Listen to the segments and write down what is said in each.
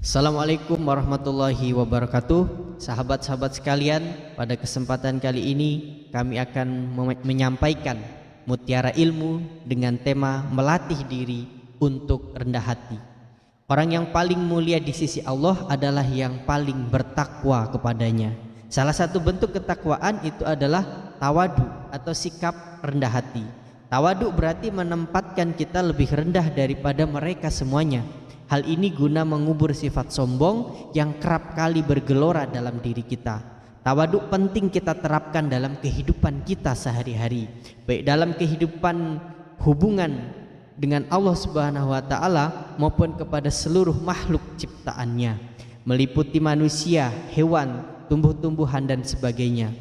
Assalamualaikum warahmatullahi wabarakatuh. Sahabat-sahabat sekalian, pada kesempatan kali ini kami akan menyampaikan mutiara ilmu dengan tema melatih diri untuk rendah hati. Orang yang paling mulia di sisi Allah adalah yang paling bertakwa kepadanya. Salah satu bentuk ketakwaan itu adalah tawadu atau sikap rendah hati. Tawadu berarti menempatkan kita lebih rendah daripada mereka semuanya. Hal ini guna mengubur sifat sombong yang kerap kali bergelora dalam diri kita. Tawaduk penting kita terapkan dalam kehidupan kita sehari-hari, baik dalam kehidupan hubungan dengan Allah Subhanahu wa taala maupun kepada seluruh makhluk ciptaannya, meliputi manusia, hewan, tumbuh-tumbuhan dan sebagainya.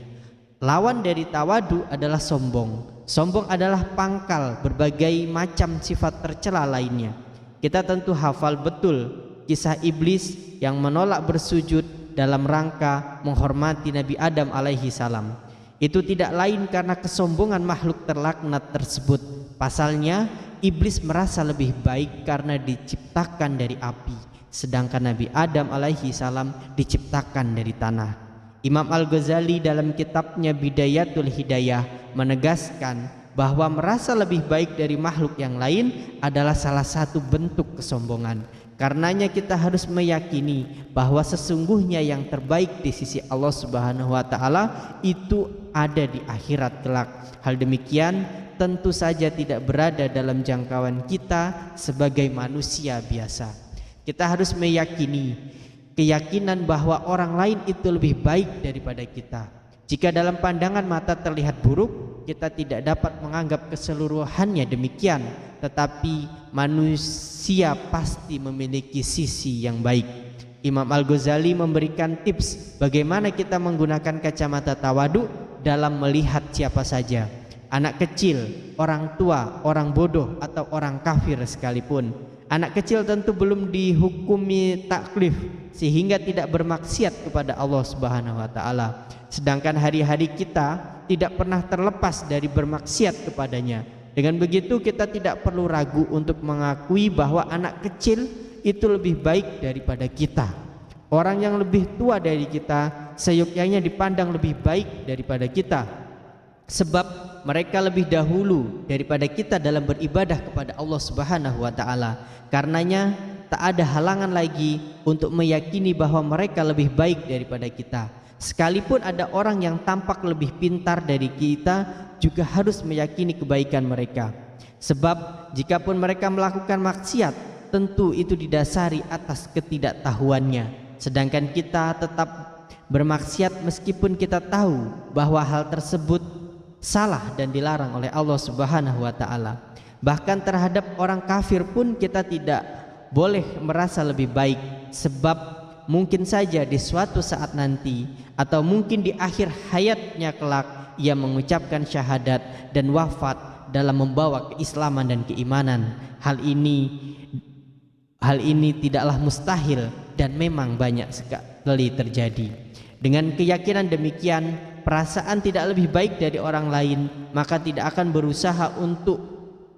Lawan dari tawadu adalah sombong. Sombong adalah pangkal berbagai macam sifat tercela lainnya. Kita tentu hafal betul kisah iblis yang menolak bersujud dalam rangka menghormati Nabi Adam alaihi salam. Itu tidak lain karena kesombongan makhluk terlaknat tersebut. Pasalnya iblis merasa lebih baik karena diciptakan dari api, sedangkan Nabi Adam alaihi salam diciptakan dari tanah. Imam Al-Ghazali dalam kitabnya Bidayatul Hidayah menegaskan bahwa merasa lebih baik dari makhluk yang lain adalah salah satu bentuk kesombongan. Karenanya kita harus meyakini bahwa sesungguhnya yang terbaik di sisi Allah Subhanahu wa taala itu ada di akhirat kelak. Hal demikian tentu saja tidak berada dalam jangkauan kita sebagai manusia biasa. Kita harus meyakini keyakinan bahwa orang lain itu lebih baik daripada kita. Jika dalam pandangan mata terlihat buruk, kita tidak dapat menganggap keseluruhannya demikian, tetapi manusia pasti memiliki sisi yang baik. Imam Al-Ghazali memberikan tips bagaimana kita menggunakan kacamata tawadu dalam melihat siapa saja, anak kecil, orang tua, orang bodoh atau orang kafir sekalipun. Anak kecil tentu belum dihukumi taklif sehingga tidak bermaksiat kepada Allah Subhanahu wa taala. Sedangkan hari-hari kita tidak pernah terlepas dari bermaksiat kepadanya. Dengan begitu kita tidak perlu ragu untuk mengakui bahwa anak kecil itu lebih baik daripada kita. Orang yang lebih tua dari kita seyogyanya dipandang lebih baik daripada kita, sebab mereka lebih dahulu daripada kita dalam beribadah kepada Allah Subhanahu wa taala. Karenanya tak ada halangan lagi untuk meyakini bahwa mereka lebih baik daripada kita. Sekalipun ada orang yang tampak lebih pintar dari kita, juga harus meyakini kebaikan mereka. Sebab jikapun mereka melakukan maksiat, tentu itu didasari atas ketidaktahuannya. Sedangkan kita tetap bermaksiat meskipun kita tahu bahwa hal tersebut salah dan dilarang oleh Allah Subhanahu wa taala. Bahkan terhadap orang kafir pun kita tidak boleh merasa lebih baik, sebab mungkin saja di suatu saat nanti atau mungkin di akhir hayatnya kelak ia mengucapkan syahadat dan wafat dalam membawa keislaman dan keimanan. Hal ini tidaklah mustahil dan memang banyak sekali terjadi. Dengan keyakinan demikian, perasaan tidak lebih baik dari orang lain, maka tidak akan berusaha untuk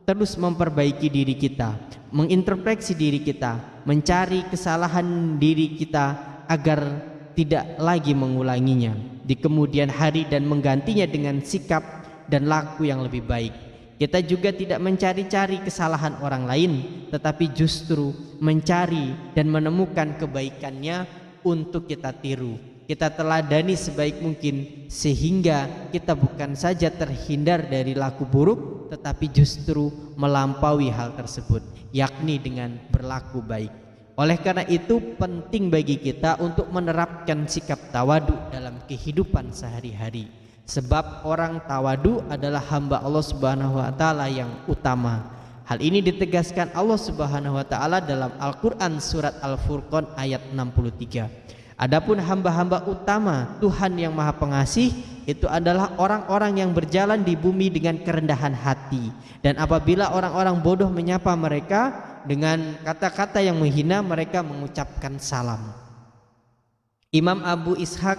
terus memperbaiki diri kita, mengintrospeksi diri kita, mencari kesalahan diri kita agar tidak lagi mengulanginya di kemudian hari dan menggantinya dengan sikap dan laku yang lebih baik. Kita juga tidak mencari-cari kesalahan orang lain, tetapi justru mencari dan menemukan kebaikannya untuk kita tiru, kita teladani sebaik mungkin, sehingga kita bukan saja terhindar dari laku buruk, tetapi justru melampaui hal tersebut, yakni dengan berlaku baik. Oleh karena itu penting bagi kita untuk menerapkan sikap tawadu dalam kehidupan sehari-hari. Sebab orang tawadu adalah hamba Allah Subhanahu wa taala yang utama. Hal ini ditegaskan Allah Subhanahu wa taala dalam Al-Qur'an surat Al-Furqan ayat 63. Adapun hamba-hamba utama Tuhan yang Maha Pengasih itu adalah orang-orang yang berjalan di bumi dengan kerendahan hati, dan apabila orang-orang bodoh menyapa mereka dengan kata-kata yang menghina, mereka mengucapkan salam. Imam Abu Ishaq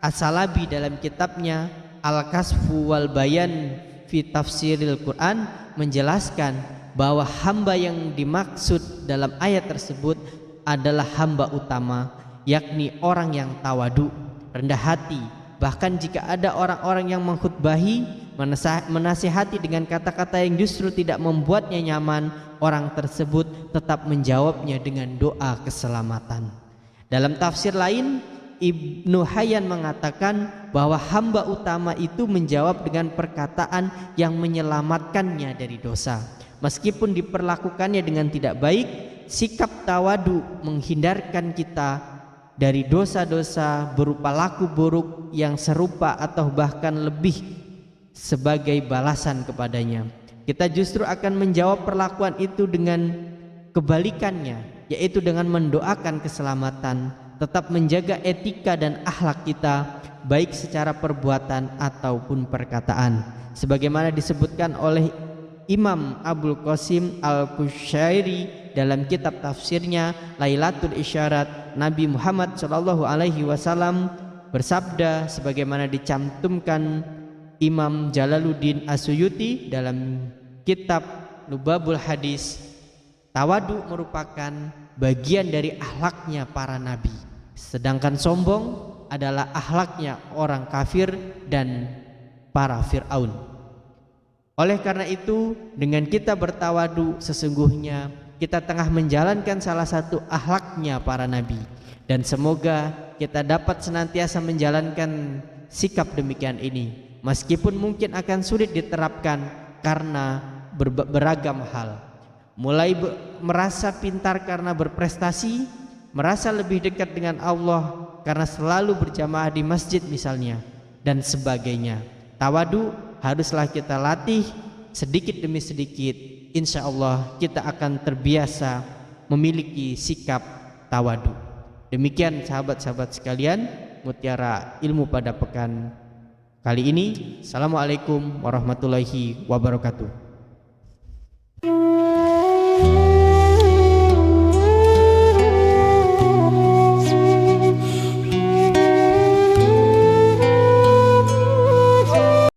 As-Salabi dalam kitabnya Al-Kasfu wal Bayan fi Tafsiril Quran menjelaskan bahwa hamba yang dimaksud dalam ayat tersebut adalah hamba utama, yakni orang yang tawadu, rendah hati. Bahkan jika ada orang-orang yang mengkhutbahi, menasihati dengan kata-kata yang justru tidak membuatnya nyaman, orang tersebut tetap menjawabnya dengan doa keselamatan. Dalam tafsir lain, Ibnu Hayyan mengatakan bahwa hamba utama itu menjawab dengan perkataan yang menyelamatkannya dari dosa. Meskipun diperlakukannya dengan tidak baik, sikap tawadu menghindarkan kita dari dosa-dosa berupa laku buruk yang serupa atau bahkan lebih sebagai balasan kepadanya. Kita justru akan menjawab perlakuan itu dengan kebalikannya, yaitu dengan mendoakan keselamatan, tetap menjaga etika dan akhlak kita, baik secara perbuatan ataupun perkataan. Sebagaimana disebutkan oleh Imam Abul Qasim Al-Kushairi dalam kitab tafsirnya Lailatul Isyarat, Nabi Muhammad SAW bersabda sebagaimana dicantumkan Imam Jalaluddin As-Suyuti dalam kitab Lubabul Hadis, tawadu merupakan bagian dari akhlaknya para nabi, sedangkan sombong adalah akhlaknya orang kafir dan para Fir'aun. Oleh karena itu, dengan kita bertawadu, sesungguhnya kita tengah menjalankan salah satu akhlaknya para nabi, dan semoga kita dapat senantiasa menjalankan sikap demikian ini, meskipun mungkin akan sulit diterapkan karena beragam hal, mulai merasa pintar karena berprestasi, merasa lebih dekat dengan Allah karena selalu berjamaah di masjid misalnya, dan sebagainya. Tawadu haruslah kita latih sedikit demi sedikit. Insya Allah kita akan terbiasa memiliki sikap tawadu. Demikian sahabat-sahabat sekalian, mutiara ilmu pada pekan kali ini. Assalamualaikum warahmatullahi wabarakatuh.